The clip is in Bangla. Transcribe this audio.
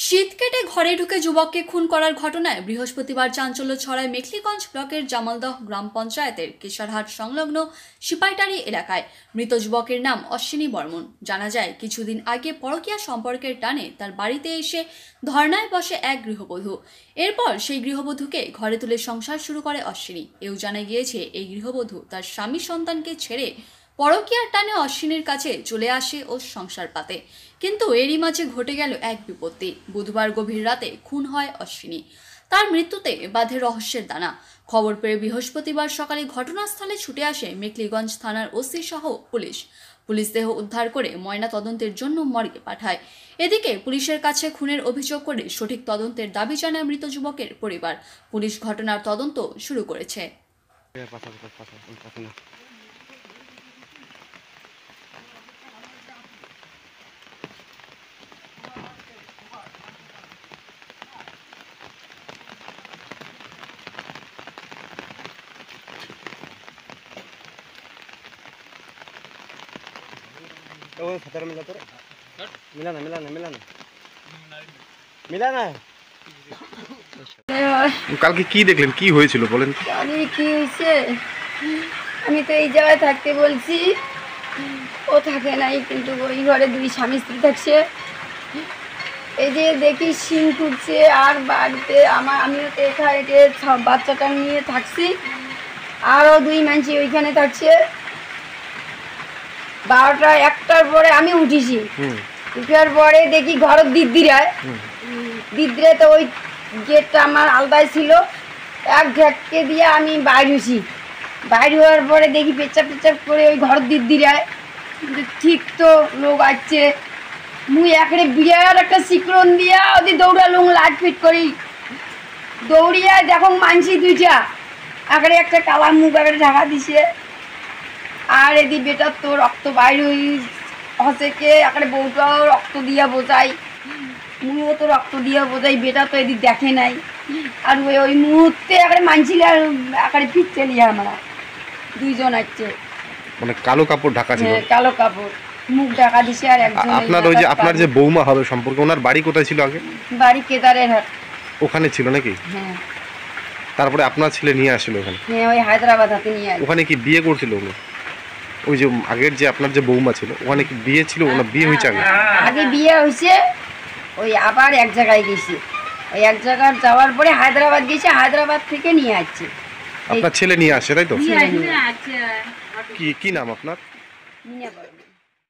শীত কেটে ঘরে ঢুকে যুবককে খুন করার ঘটনায় বৃহস্পতিবার চাঞ্চল্য ছড়ায় মেখলিগঞ্জ ব্লকের জামালদহ গ্রাম পঞ্চায়েতের কেশরহাট সংলগ্ন সিপাইটারি এলাকায়। মৃত যুবকের নাম অশ্বিনী বর্মন। জানা যায়, কিছুদিন আগে পরকীয়া সম্পর্কের টানে তার বাড়িতে এসে ধর্নায় বসে এক গৃহবধূ। এরপর সেই গৃহবধূকে ঘরে তুলে সংসার শুরু করে অশ্বিনী। এও জানা গিয়েছে, এই গৃহবধূ তার স্বামী সন্তানকে ছেড়ে পরকীয়ার টানে অশ্বিনীর কাছে চলে আসে ও সংসার পাতে। কিন্তু এরই মাঝে ঘটে গেল এক বিপত্তি। বুধবার গভীর রাতে খুন হয় অশ্বিনী। তার মৃত্যুতে বাঁধে রহস্যের দানা। খবর পেয়ে বৃহস্পতিবার সকালে ঘটনাস্থলে ছুটে আসে মেখলিগঞ্জ থানার ওসি সহ পুলিশ দেহ উদ্ধার করে ময়না তদন্তের জন্য মর্গে পাঠায়। এদিকে পুলিশের কাছে খুনের অভিযোগ করে সঠিক তদন্তের দাবি জানায় মৃত যুবকের পরিবার। পুলিশ ঘটনার তদন্ত শুরু করেছে। কালকে কি দেখলেন, কি হয়েছিল বলেন? কি হয়েছে, আমি তো এই জায়গায় থাকতে বলছি, ও থাকে নাই, কিন্তু ওই ঘরে দুই স্বামী স্ত্রী থাকছে। এই যে দেখি শিং ফুটছে, আর বাড়িতে আমিও তো এখানে বাচ্চাটা নিয়ে থাকছি, আরও দুই মানসি ওইখানে থাকছে। 12টা 1টার পরে আমি উঠিছি, উঠার পরে দেখি ঘর দিদিরায় তো ওই গেটটা আমার আলাদাই ছিল। এক ঝাঁককে দিয়ে আমি বাইরে হয়েছি, বাইরে হওয়ার পরে দেখি পেচ্ছাপ করে ওই ঘর দিদিরায় ঠিক তো লোক আসছে। মুই একেবারে বিরাট একটা শিকরণ দিয়া ওদের দৌড়ালুম, লাট ফিট করি দৌড়িয়া দেখো মানসি দুইটা, একেবারে একটা কালা মুখ একেবারে ঢাকা দিছে। আর এদি বেটার তো রক্ত বাইরে হচ্ছে কে, একেবারে বউটাও রক্ত দিয়া বোঝাই, মুইও তো রক্ত দিয়া বোঝাই, বেটা তো এদিক দেখে নাই। আর ওই মুহূর্তে একেবারে মানছিল, একেবারে ফিরছে নিয়ে আমরা দুইজন আসছে, মানে কালো কাপড় ঢাকা ছিল। কালো কাপড় মুখ ঢাকা দিছে। আর একজন আপনার যে বৌমা হবে সম্পর্কে, ওনার বাড়ি কোথায় ছিল আগে? বাড়ি কেদারের হাট ওখানে ছিল নাকি? হ্যাঁ। তারপরে আপনার ছেলে নিয়ে আসলো ওখানে? হ্যাঁ, ওই হায়দ্রাবাদ হাতে নিয়ে আসলো। ওখানে কি বিয়ে করছিল উনি? ওই যে আগের যে আপনার যে বৌমা ছিল, ওখানে কি বিয়ে ছিল? ওনার বিয়ে হয়েছে আগে? আগে বিয়ে হয়েছে, ওই আবার এক জায়গায় গেছে, ওই এক জায়গায় যাওয়ার পরে হায়দ্রাবাদ গেছে, হায়দ্রাবাদ থেকে নিয়ে আসছে। আপনার ছেলে নিয়ে আসছে, তাই তো? কি নাম আপনার?